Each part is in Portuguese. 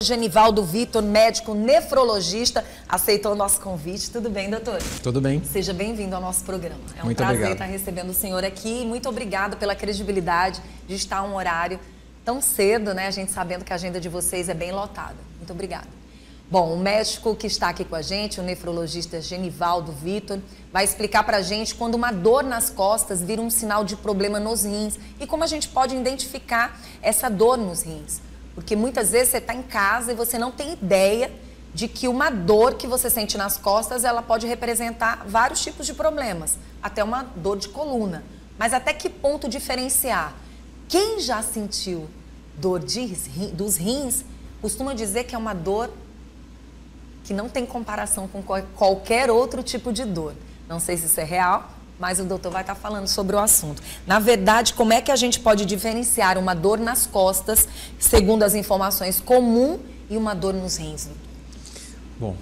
Genivaldo Vitor, médico nefrologista, aceitou o nosso convite. Tudo bem, doutor? Tudo bem. Seja bem-vindo ao nosso programa. É um Muito prazer obrigado. estar recebendo o senhor aqui. Muito obrigado pela credibilidade de estar um horário tão cedo, né? A gente sabendo que a agenda de vocês é bem lotada. Muito obrigada. Bom, o médico que está aqui com a gente, o nefrologista Genivaldo Vitor, vai explicar pra gente quando uma dor nas costas vira um sinal de problema nos rins e como a gente pode identificar essa dor nos rins. Porque muitas vezes você está em casa e você não tem ideia de que uma dor que você sente nas costas, ela pode representar vários tipos de problemas, até uma dor de coluna. Mas até que ponto diferenciar? Quem já sentiu dor dos rins costuma dizer que é uma dor que não tem comparação com qualquer outro tipo de dor. Não sei se isso é real, mas o doutor vai estar falando sobre o assunto. Na verdade, como é que a gente pode diferenciar uma dor nas costas, segundo as informações comum, e uma dor nos rins?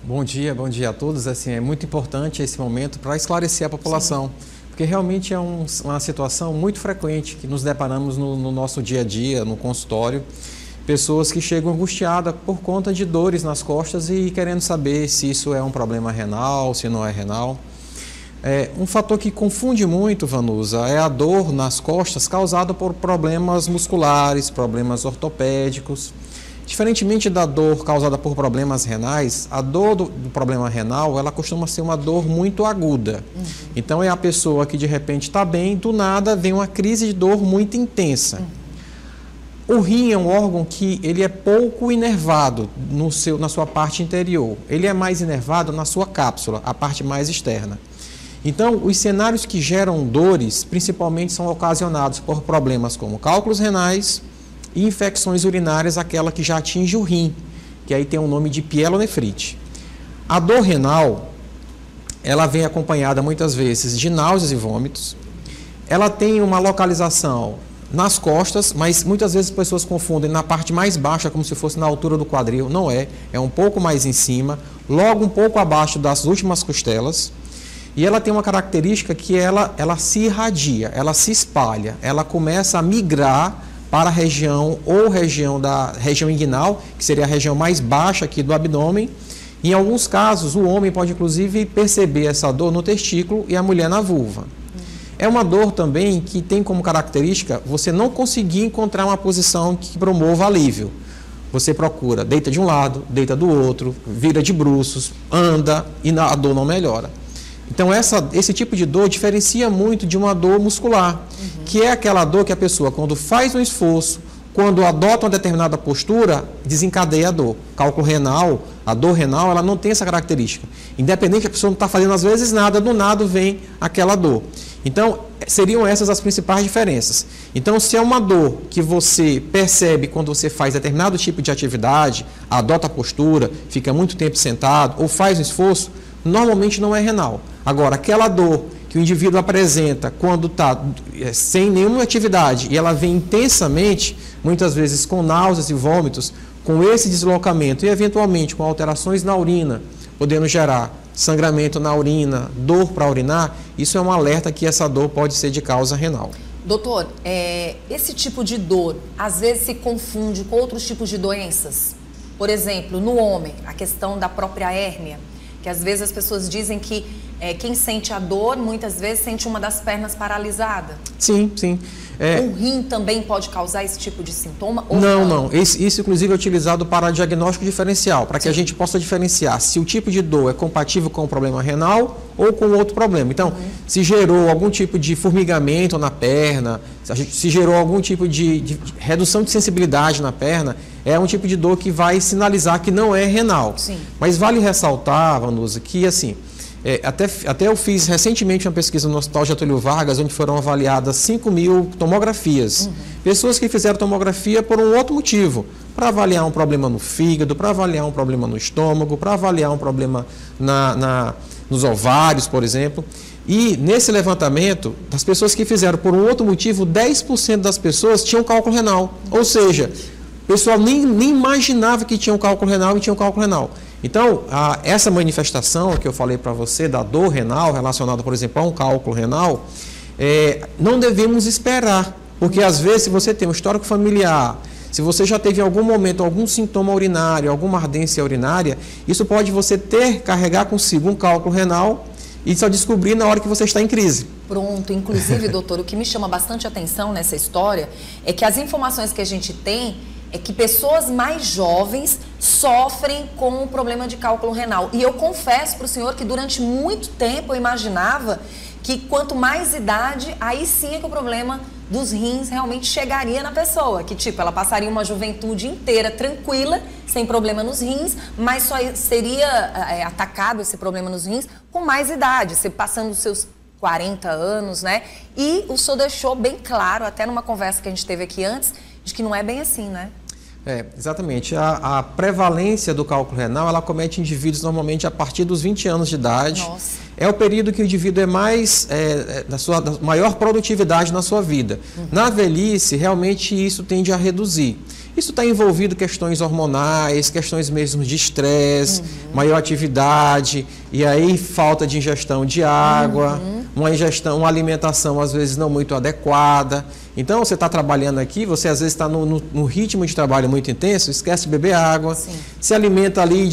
Bom dia a todos. Assim, é muito importante esse momento para esclarecer a população, porque realmente é uma situação muito frequente que nos deparamos no nosso dia a dia, no consultório. Pessoas que chegam angustiadas por conta de dores nas costas e querendo saber se isso é um problema renal, se não é renal. Um fator que confunde muito, Vanusa, é a dor nas costas causada por problemas musculares, problemas ortopédicos. Diferentemente da dor causada por problemas renais, a dor do problema renal, ela costuma ser uma dor muito aguda. Então é a pessoa que de repente está bem, do nada vem uma crise de dor muito intensa. O rim é um órgão que ele é pouco inervado na sua parte interior. Ele é mais inervado na sua cápsula, a parte mais externa. Então, os cenários que geram dores, principalmente, são ocasionados por problemas como cálculos renais e infecções urinárias, aquela que já atinge o rim, que aí tem o nome de pielonefrite. A dor renal, ela vem acompanhada muitas vezes de náuseas e vômitos. Ela tem uma localização nas costas, mas muitas vezes as pessoas confundem na parte mais baixa, como se fosse na altura do quadril. Não é, é um pouco mais em cima, logo um pouco abaixo das últimas costelas. E ela tem uma característica que ela se irradia, ela se espalha, ela começa a migrar para a região da região inguinal, que seria a região mais baixa aqui do abdômen. Em alguns casos, o homem pode inclusive perceber essa dor no testículo e a mulher na vulva. É uma dor também que tem como característica você não conseguir encontrar uma posição que promova alívio. Você procura, deita de um lado, deita do outro, vira de bruços, anda e a dor não melhora. Então, esse tipo de dor diferencia muito de uma dor muscular, que é aquela dor que a pessoa, quando faz um esforço, quando adota uma determinada postura, desencadeia a dor. Cálculo renal, a dor renal, ela não tem essa característica. Independente, a pessoa não está fazendo às vezes nada, do nada vem aquela dor. Então, seriam essas as principais diferenças. Então, se é uma dor que você percebe quando você faz determinado tipo de atividade, adota a postura, fica muito tempo sentado ou faz um esforço, normalmente não é renal. Agora, aquela dor que o indivíduo apresenta quando está sem nenhuma atividade e ela vem intensamente, muitas vezes com náuseas e vômitos, com esse deslocamento e eventualmente com alterações na urina, podendo gerar sangramento na urina, dor para urinar, isso é um alerta que essa dor pode ser de causa renal. Doutor, esse tipo de dor às vezes se confunde com outros tipos de doenças? Por exemplo, no homem, a questão da própria hérnia, que às vezes as pessoas dizem que quem sente a dor, muitas vezes sente uma das pernas paralisada. Sim, sim. O rim também pode causar esse tipo de sintoma? Ou não. Isso, inclusive, é utilizado para diagnóstico diferencial, para que a gente possa diferenciar se o tipo de dor é compatível com o problema renal ou com outro problema. Então, se gerou algum tipo de formigamento na perna, se gerou algum tipo de redução de sensibilidade na perna, é um tipo de dor que vai sinalizar que não é renal. Sim. Mas vale ressaltar, Vanusa, que assim, até eu fiz recentemente uma pesquisa no Hospital Getúlio Vargas, onde foram avaliadas 5.000 tomografias. Pessoas que fizeram tomografia por um outro motivo, para avaliar um problema no fígado, para avaliar um problema no estômago, para avaliar um problema nos ovários, por exemplo. E nesse levantamento, das pessoas que fizeram por um outro motivo, 10% das pessoas tinham cálculo renal. Ou seja, o pessoal nem imaginava que tinha um cálculo renal e tinha um cálculo renal. Então, essa manifestação que eu falei para você, da dor renal, relacionada, por exemplo, a um cálculo renal, não devemos esperar, porque às vezes, se você tem um histórico familiar, Se você já teve em algum momento algum sintoma urinário, alguma ardência urinária, isso pode você carregar consigo um cálculo renal e só descobrir na hora que você está em crise. Pronto, inclusive, doutor, o que me chama bastante atenção nessa história é que as informações que a gente tem é que pessoas mais jovens sofrem com o problema de cálculo renal. E eu confesso para o senhor que durante muito tempo eu imaginava que quanto mais idade, aí sim é que o problema dos rins realmente chegaria na pessoa. Que tipo, ela passaria uma juventude inteira tranquila, sem problema nos rins, mas só seria atacado esse problema nos rins com mais idade, você passando os seus 40 anos, né? E o senhor deixou bem claro, até numa conversa que a gente teve aqui antes, de que não é bem assim, né? Exatamente. A prevalência do cálculo renal, ela acomete indivíduos normalmente a partir dos 20 anos de idade. Nossa. É o período que o indivíduo é mais, da maior produtividade na sua vida. Na velhice, realmente isso tende a reduzir. Isso está envolvido questões hormonais, questões mesmo de estresse, maior atividade, e aí falta de ingestão de água, uma alimentação às vezes não muito adequada. Então você está trabalhando aqui, você às vezes está no ritmo de trabalho muito intenso, esquece de beber água, se alimenta ali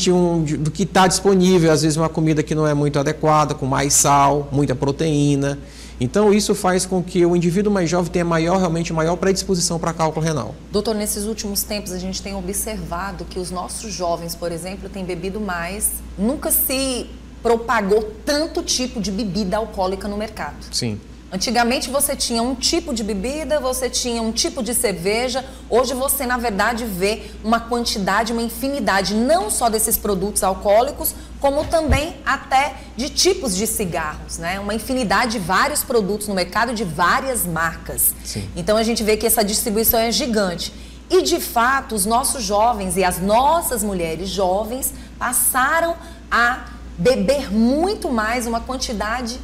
do que está disponível, às vezes uma comida que não é muito adequada, com mais sal, muita proteína. Então, isso faz com que o indivíduo mais jovem tenha realmente maior predisposição para cálculo renal. Doutor, nesses últimos tempos a gente tem observado que os nossos jovens, por exemplo, têm bebido mais. Nunca se propagou tanto tipo de bebida alcoólica no mercado. Sim. Antigamente você tinha um tipo de bebida, você tinha um tipo de cerveja. Hoje você, na verdade, vê uma quantidade, uma infinidade, não só desses produtos alcoólicos, como também até de tipos de cigarros, né? Uma infinidade de vários produtos no mercado de várias marcas. Sim. Então a gente vê que essa distribuição é gigante. E, de fato, os nossos jovens e as nossas mulheres jovens passaram a beber muito mais, uma quantidade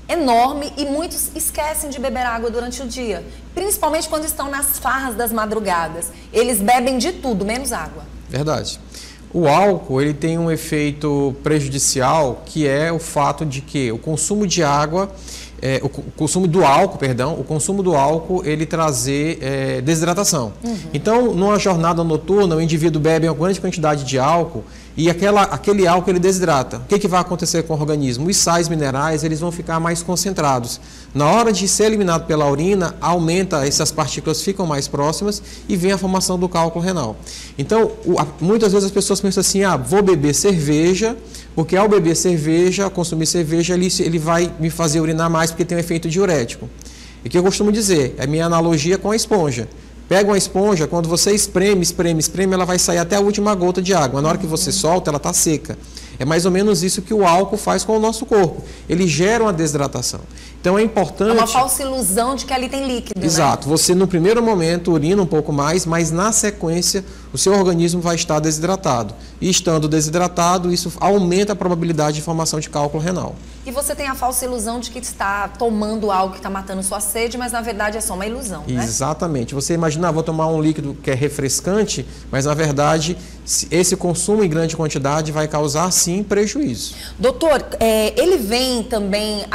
enorme, e muitos esquecem de beber água durante o dia, principalmente quando estão nas farras das madrugadas. Eles bebem de tudo, menos água. Verdade. O álcool, ele tem um efeito prejudicial, que é o fato de que o consumo de água, o consumo do álcool, ele trazer desidratação. Então, numa jornada noturna, o indivíduo bebe uma grande quantidade de álcool e aquele álcool ele desidrata. O que vai acontecer com o organismo? Os sais minerais eles vão ficar mais concentrados. Na hora de ser eliminado pela urina, aumenta, essas partículas ficam mais próximas e vem a formação do cálculo renal. Então, muitas vezes as pessoas pensam assim, vou beber cerveja, porque ao beber cerveja, consumir cerveja, ele vai me fazer urinar mais porque tem um efeito diurético. E o que eu costumo dizer, é a minha analogia com a esponja. Pega uma esponja, quando você espreme, ela vai sair até a última gota de água. Na hora que você solta, ela está seca. É mais ou menos isso que o álcool faz com o nosso corpo. Ele gera uma desidratação. Então é importante... É uma falsa ilusão de que ali tem líquido, Exato. Né? Você no primeiro momento urina um pouco mais, mas na sequência o seu organismo vai estar desidratado. E estando desidratado, isso aumenta a probabilidade de formação de cálculo renal. E você tem a falsa ilusão de que está tomando algo que está matando sua sede, mas na verdade é só uma ilusão, né? Exatamente. Você imagina, vou tomar um líquido que é refrescante, mas na verdade esse consumo em grande quantidade vai causar sim prejuízo. Doutor, ele vem também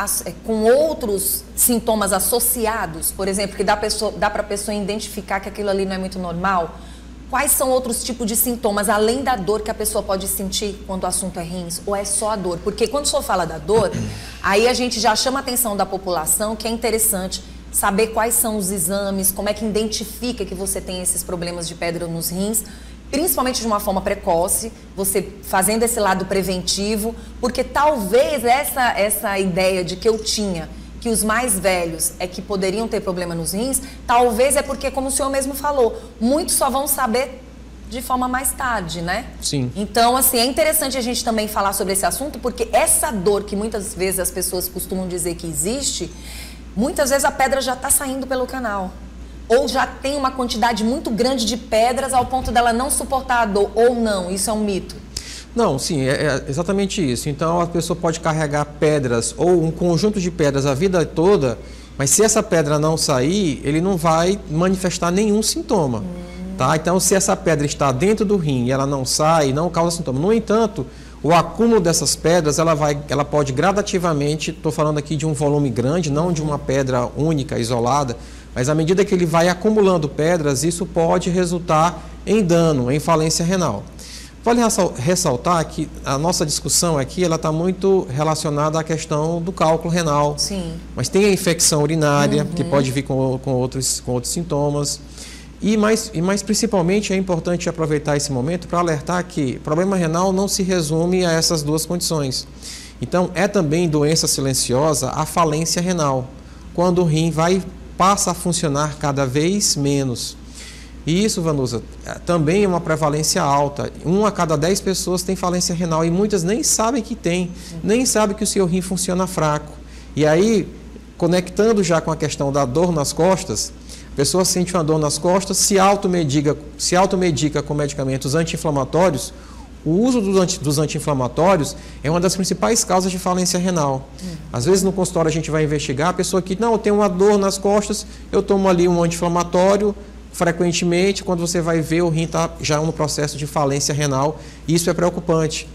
com outros sintomas associados, por exemplo, que dá para a pessoa identificar que aquilo ali não é muito normal? Quais são outros tipos de sintomas, além da dor que a pessoa pode sentir quando o assunto é rins? Ou é só a dor? Porque quando o senhor fala da dor, aí a gente já chama a atenção da população, que é interessante saber quais são os exames, como é que identifica que você tem esses problemas de pedra nos rins, principalmente de uma forma precoce, você fazendo esse lado preventivo, porque talvez essa ideia de que eu tinha, que os mais velhos é que poderiam ter problema nos rins, talvez é porque, como o senhor mesmo falou, muitos só vão saber de forma mais tarde, né? Sim. Então, assim, é interessante a gente também falar sobre esse assunto, porque essa dor que muitas vezes as pessoas costumam dizer que existe, muitas vezes a pedra já está saindo pelo canal. Ou já tem uma quantidade muito grande de pedras ao ponto dela não suportar a dor, ou não, isso é um mito. Não, sim, é exatamente isso. Então a pessoa pode carregar pedras ou um conjunto de pedras a vida toda, mas se essa pedra não sair, ele não vai manifestar nenhum sintoma. Tá? Então se essa pedra está dentro do rim e ela não sai, não causa sintoma. No entanto, o acúmulo dessas pedras, ela pode gradativamente, estou falando aqui de um volume grande, não de uma pedra única, isolada, Mas à medida que ele vai acumulando pedras, isso pode resultar em dano, em falência renal. Vale ressaltar que a nossa discussão aqui está muito relacionada à questão do cálculo renal. Sim. Mas tem a infecção urinária, que pode vir com outros sintomas. E mais principalmente é importante aproveitar esse momento para alertar que problema renal não se resume a essas duas condições. Então, é também doença silenciosa a falência renal, quando o rim passa a funcionar cada vez menos. E isso, Vanusa, também é uma prevalência alta. 1 a cada 10 pessoas tem falência renal e muitas nem sabem que tem, nem sabem que o seu rim funciona fraco. E aí, conectando já com a questão da dor nas costas, a pessoa sente uma dor nas costas, se automedica com medicamentos anti-inflamatórios. O uso dos anti-inflamatórios é uma das principais causas de falência renal. Às vezes no consultório a gente vai investigar, a pessoa que, não, eu tenho uma dor nas costas, eu tomo ali um anti-inflamatório, frequentemente, quando você vai ver, o rim está já no processo de falência renal, e isso é preocupante.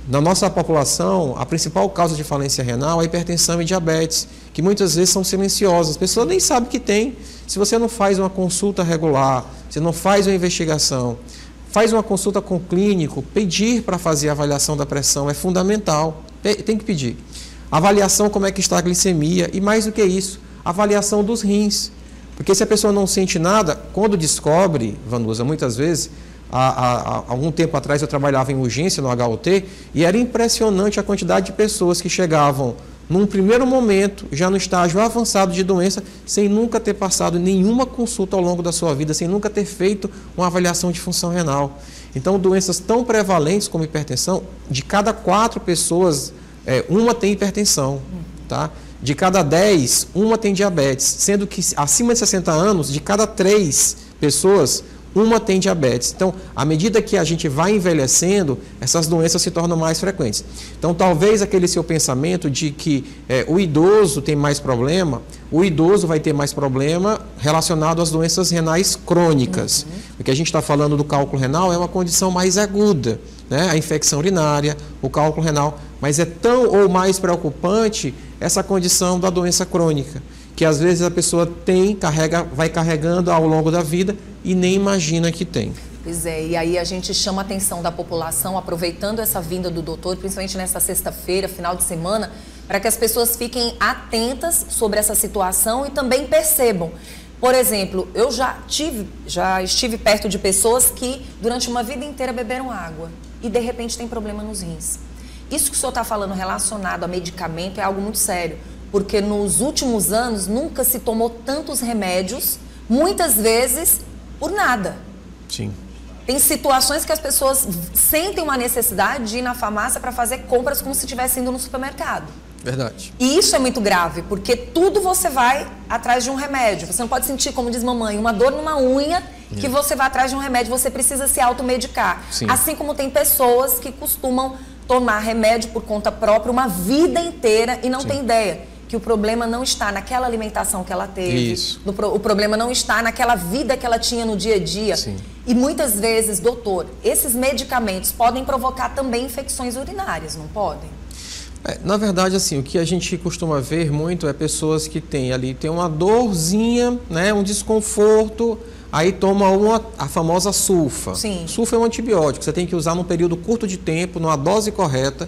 Na nossa população, a principal causa de falência renal é hipertensão e diabetes, que muitas vezes são silenciosas. As pessoas nem sabem que tem. Se você não faz uma consulta regular, se não faz uma investigação, faz uma consulta com o clínico, pedir para fazer a avaliação da pressão é fundamental. Tem que pedir. Avaliação como é que está a glicemia e, mais do que isso, avaliação dos rins. Porque se a pessoa não sente nada, quando descobre, Vanusa, muitas vezes, há algum tempo atrás eu trabalhava em urgência no HUT e era impressionante a quantidade de pessoas que chegavam num primeiro momento, já no estágio avançado de doença, sem nunca ter passado nenhuma consulta ao longo da sua vida, sem nunca ter feito uma avaliação de função renal. Então, doenças tão prevalentes como hipertensão, de cada 4 pessoas, uma tem hipertensão, tá? De cada 10, uma tem diabetes, sendo que acima de 60 anos, de cada 3 pessoas, uma tem diabetes. Então, à medida que a gente vai envelhecendo, essas doenças se tornam mais frequentes. Então, talvez aquele seu pensamento de que o idoso tem mais problema, o idoso vai ter mais problema relacionado às doenças renais crônicas. Porque a gente está falando do cálculo renal, é uma condição mais aguda, né? A infecção urinária, o cálculo renal. Mas é tão ou mais preocupante essa condição da doença crônica, que às vezes a pessoa vai carregando ao longo da vida e nem imagina que tem. Pois é, e aí a gente chama a atenção da população, aproveitando essa vinda do doutor, principalmente nessa sexta-feira, final de semana, para que as pessoas fiquem atentas sobre essa situação e também percebam. Por exemplo, eu já estive perto de pessoas que durante uma vida inteira beberam água e de repente tem problema nos rins. Isso que o senhor está falando relacionado a medicamento é algo muito sério, porque nos últimos anos nunca se tomou tantos remédios, muitas vezes por nada. Sim. Tem situações que as pessoas sentem uma necessidade de ir na farmácia para fazer compras como se estivesse indo no supermercado. Verdade. E isso é muito grave, porque tudo você vai atrás de um remédio. Você não pode sentir, como diz mamãe, uma dor numa unha que você vai atrás de um remédio, você precisa se automedicar. Sim. Assim como tem pessoas que costumam tomar remédio por conta própria uma vida inteira e não Sim. tem ideia que o problema não está naquela alimentação que ela teve. Isso. O problema não está naquela vida que ela tinha no dia a dia. Sim. E muitas vezes, doutor, esses medicamentos podem provocar também infecções urinárias, não podem? Na verdade, assim, o que a gente costuma ver muito é pessoas que tem uma dorzinha, né, um desconforto, aí toma a famosa sulfa. Sim. Sulfa é um antibiótico, você tem que usar num período curto de tempo, numa dose correta.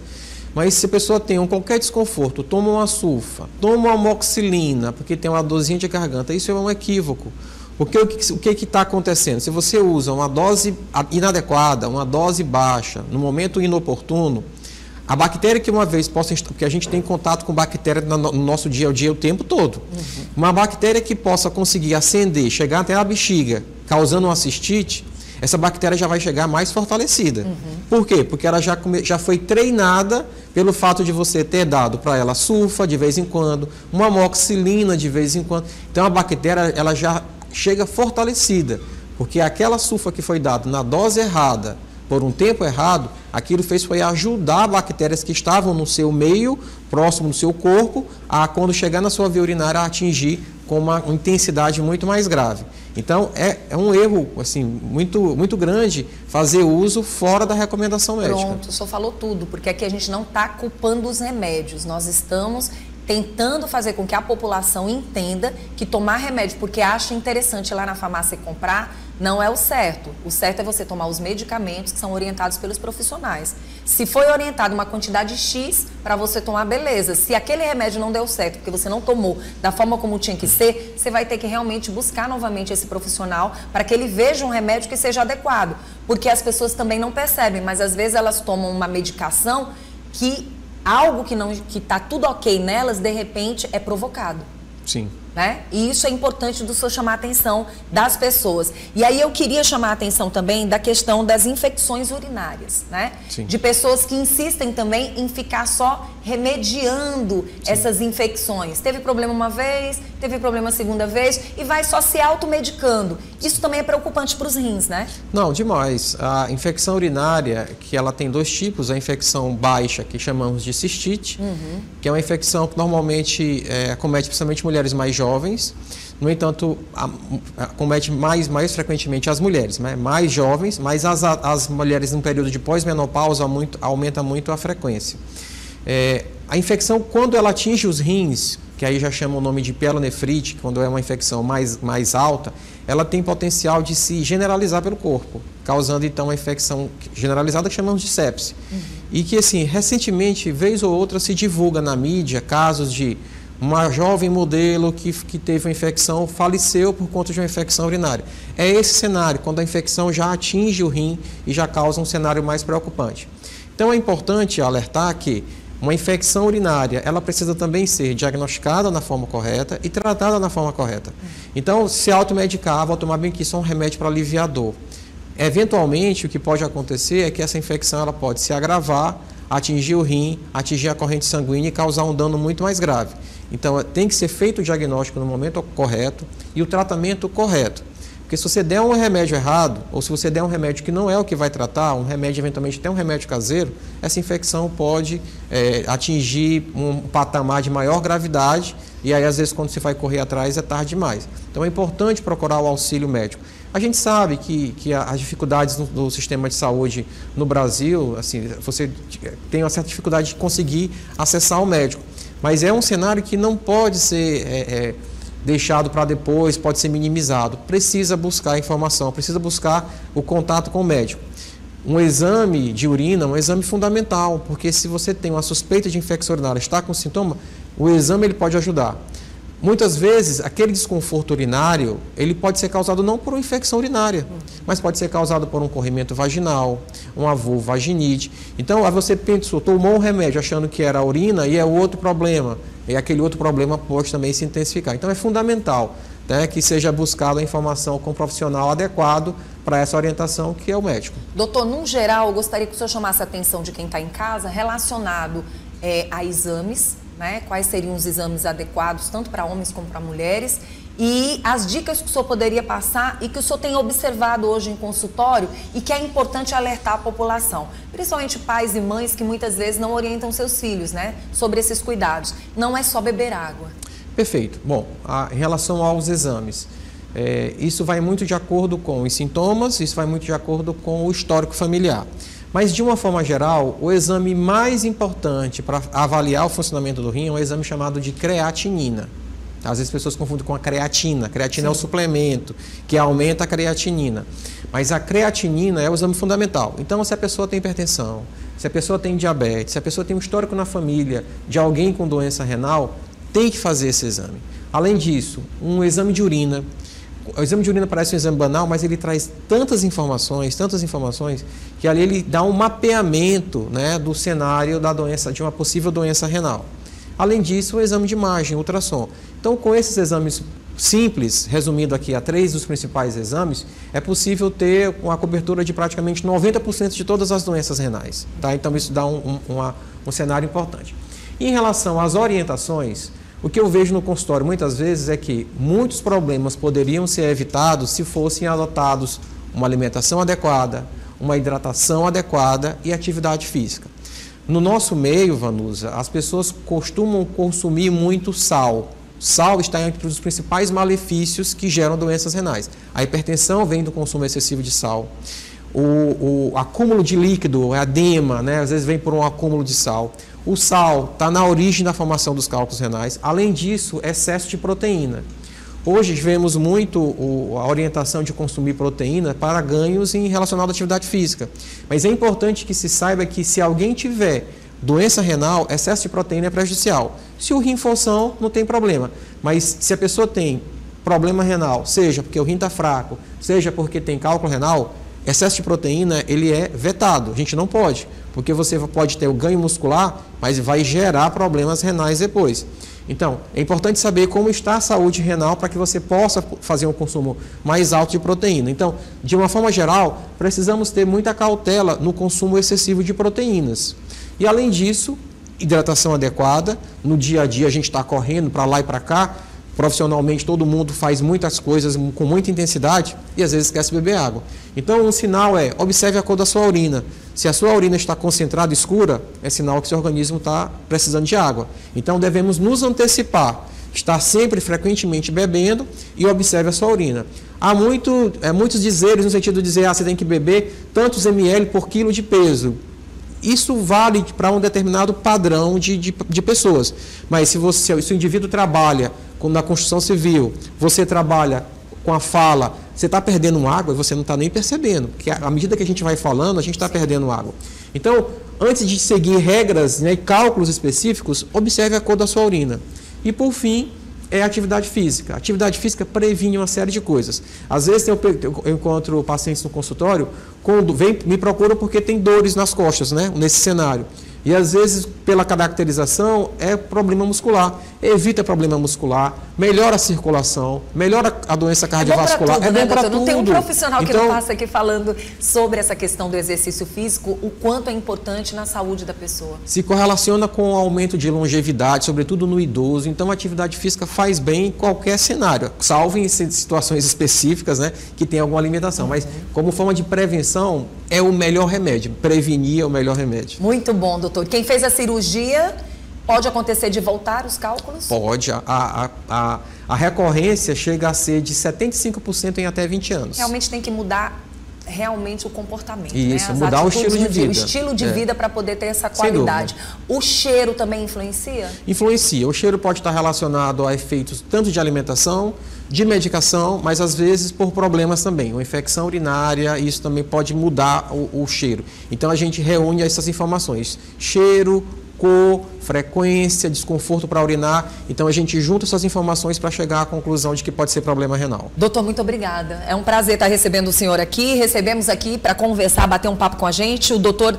Mas se a pessoa tem qualquer desconforto, toma uma sulfa, toma uma amoxicilina, porque tem uma dorzinha de garganta, isso é um equívoco. Porque o que está acontecendo? Se você usa uma dose inadequada, uma dose baixa, no momento inoportuno, a bactéria que uma vez porque a gente tem contato com bactéria no nosso dia a dia o tempo todo. Uma bactéria que possa conseguir ascender, chegar até a bexiga, causando uma cistite, essa bactéria já vai chegar mais fortalecida. Por quê? Porque ela já foi treinada pelo fato de você ter dado para ela sulfa de vez em quando, uma amoxicilina de vez em quando. Então a bactéria ela já chega fortalecida, porque aquela sulfa que foi dada na dose errada, por um tempo errado, aquilo foi ajudar bactérias que estavam no seu meio, próximo do seu corpo, a quando chegar na sua via urinária a atingir com uma intensidade muito mais grave. Então, é um erro assim, muito, muito grande fazer uso fora da recomendação médica. Pronto, o senhor falou tudo, porque aqui a gente não está culpando os remédios, nós estamos tentando fazer com que a população entenda que tomar remédio porque acha interessante ir lá na farmácia e comprar não é o certo. O certo é você tomar os medicamentos que são orientados pelos profissionais. Se foi orientado uma quantidade X para você tomar, beleza. Se aquele remédio não deu certo porque você não tomou da forma como tinha que ser, você vai ter que realmente buscar novamente esse profissional para que ele veja um remédio que seja adequado. Porque as pessoas também não percebem, mas às vezes elas tomam uma medicação que algo que está tudo ok nelas, de repente, é provocado. Sim. Né? E isso é importante do senhor chamar a atenção das pessoas. E aí eu queria chamar a atenção também da questão das infecções urinárias, né? Sim. De pessoas que insistem também em ficar só remediando essas infecções. Teve problema uma vez, teve problema a segunda vez e vai só se automedicando. Isso também é preocupante para os rins, né? Não, demais. A infecção urinária, que ela tem dois tipos, a infecção baixa, que chamamos de cistite, que é uma infecção que normalmente acomete principalmente mulheres mais jovens. No entanto, acomete mais frequentemente as mulheres, né? Mais jovens, mas as mulheres no período de pós-menopausa aumenta muito a frequência. A infecção, quando ela atinge os rins, que aí já chama o nome de pielonefrite, quando é uma infecção mais alta, ela tem potencial de se generalizar pelo corpo, causando então uma infecção generalizada que chamamos de sepse. E que, assim, recentemente, vez ou outra, se divulga na mídia casos de uma jovem modelo que teve uma infecção, faleceu por conta de uma infecção urinária. É esse cenário, quando a infecção já atinge o rim e já causa um cenário mais preocupante. Então é importante alertar que uma infecção urinária, ela precisa também ser diagnosticada na forma correta e tratada na forma correta. Então, se automedicar, vou tomar bem que isso é um remédio para aliviar a dor. Eventualmente, o que pode acontecer é que essa infecção ela pode se agravar, atingir o rim, atingir a corrente sanguínea e causar um dano muito mais grave. Então, tem que ser feito o diagnóstico no momento correto e o tratamento correto. Porque se você der um remédio errado, ou se você der um remédio que não é o que vai tratar, um remédio, eventualmente até um remédio caseiro, essa infecção pode atingir um patamar de maior gravidade e aí, às vezes, quando você vai correr atrás, é tarde demais. Então, é importante procurar o auxílio médico. A gente sabe que as dificuldades do sistema de saúde no Brasil, assim, você tem uma certa dificuldade de conseguir acessar o médico. Mas é um cenário que não pode ser deixado para depois, pode ser minimizado. Precisa buscar informação, precisa buscar o contato com o médico. Um exame de urina é um exame fundamental, porque se você tem uma suspeita de infecção urinária, está com sintoma, o exame ele pode ajudar. Muitas vezes, aquele desconforto urinário, ele pode ser causado não por uma infecção urinária, mas pode ser causado por um corrimento vaginal, uma vulvovaginite. Então, aí você pensou, tomou um remédio achando que era a urina e é outro problema. E aquele outro problema pode também se intensificar. Então, é fundamental, né, que seja buscada a informação com um profissional adequado para essa orientação, que é o médico. Doutor, num geral, eu gostaria que o senhor chamasse a atenção de quem está em casa relacionado a exames, né? Quais seriam os exames adequados, tanto para homens como para mulheres, e as dicas que o senhor poderia passar e que o senhor tem observado hoje em consultório e que é importante alertar a população, principalmente pais e mães que muitas vezes não orientam seus filhos, né, sobre esses cuidados. Não é só beber água. Perfeito. Bom, em relação aos exames, isso vai muito de acordo com os sintomas, isso vai muito de acordo com o histórico familiar. Mas, de uma forma geral, o exame mais importante para avaliar o funcionamento do rim é um exame chamado de creatinina. Às vezes as pessoas confundem com a creatina. A creatina é o suplemento que aumenta a creatinina. Mas a creatinina é o exame fundamental. Então, se a pessoa tem hipertensão, se a pessoa tem diabetes, se a pessoa tem um histórico na família de alguém com doença renal, tem que fazer esse exame. Além disso, um exame de urina. O exame de urina parece um exame banal, mas ele traz tantas informações, que ali ele dá um mapeamento, né, do cenário da doença, de uma possível doença renal. Além disso, o exame de imagem, ultrassom. Então, com esses exames simples, resumindo aqui a 3 dos principais exames, é possível ter uma cobertura de praticamente 90% de todas as doenças renais. Tá? Então, isso dá um cenário importante. Em relação às orientações, o que eu vejo no consultório muitas vezes é que muitos problemas poderiam ser evitados se fossem adotados uma alimentação adequada, uma hidratação adequada e atividade física. No nosso meio, Vanusa, as pessoas costumam consumir muito sal. Sal está entre os principais malefícios que geram doenças renais. A hipertensão vem do consumo excessivo de sal. o acúmulo de líquido, edema, né? Às vezes vem por um acúmulo de sal. O sal está na origem da formação dos cálculos renais. Além disso, excesso de proteína. Hoje vemos muito a orientação de consumir proteína para ganhos relacionados à atividade física. Mas é importante que se saiba que se alguém tiver doença renal, excesso de proteína é prejudicial. Se o rim for são, não tem problema. Mas se a pessoa tem problema renal, seja porque o rim está fraco, seja porque tem cálculo renal, excesso de proteína ele é vetado. A gente não pode, porque você pode ter o ganho muscular, mas vai gerar problemas renais depois. Então, é importante saber como está a saúde renal para que você possa fazer um consumo mais alto de proteína. Então, de uma forma geral, precisamos ter muita cautela no consumo excessivo de proteínas. E, além disso, hidratação adequada. No dia a dia, a gente está correndo para lá e para cá. Profissionalmente, todo mundo faz muitas coisas com muita intensidade e, às vezes, esquece de beber água. Então, um sinal é, observe a cor da sua urina. Se a sua urina está concentrada, escura, é sinal que seu organismo está precisando de água. Então, devemos nos antecipar, estar sempre, frequentemente bebendo e observe a sua urina. Há muitos dizeres no sentido de dizer, você tem que beber tantos ml por quilo de peso. Isso vale para um determinado padrão de pessoas. Mas se o indivíduo trabalha na construção civil, você trabalha com a fala, você está perdendo água e você não está nem percebendo. Porque à medida que a gente vai falando, a gente está perdendo água. Então, antes de seguir regras, né, e cálculos específicos, observe a cor da sua urina. E, por fim, é a atividade física. A atividade física previne uma série de coisas. Às vezes eu encontro pacientes no consultório, me procuram porque tem dores nas costas, né, nesse cenário. E às vezes, pela caracterização, é problema muscular. Evita problema muscular, melhora a circulação, melhora a doença cardiovascular. É bom para tudo. Não tem um profissional que não passa aqui falando sobre essa questão do exercício físico, o quanto é importante na saúde da pessoa. Se correlaciona com o aumento de longevidade, sobretudo no idoso. Então, a atividade física faz bem em qualquer cenário, salvo em situações específicas, né, que tem alguma limitação. Mas, como forma de prevenção, é o melhor remédio. Prevenir é o melhor remédio. Muito bom, doutor. Quem fez a cirurgia, pode acontecer de voltar os cálculos? Pode. A recorrência chega a ser de 75% em até 20 anos. Realmente tem que mudar o comportamento. Isso, né? mudar o estilo de vida. O estilo de vida para poder ter essa qualidade. O cheiro também influencia? Influencia. O cheiro pode estar relacionado a efeitos tanto de alimentação, de medicação, mas às vezes por problemas também. Uma infecção urinária, isso também pode mudar o cheiro. Então a gente reúne essas informações. Cheiro, cor, frequência, desconforto para urinar. Então a gente junta essas informações para chegar à conclusão de que pode ser problema renal. Doutor, muito obrigada. É um prazer estar recebendo o senhor aqui. Recebemos aqui para conversar, bater um papo com a gente, o doutor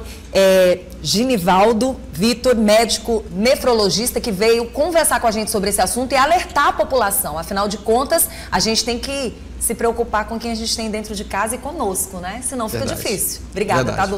Ginivaldo Vitor, médico nefrologista, que veio conversar com a gente sobre esse assunto e alertar a população. Afinal de contas, a gente tem que se preocupar com quem a gente tem dentro de casa e conosco, né? Senão fica difícil. Obrigada, tá, doutor?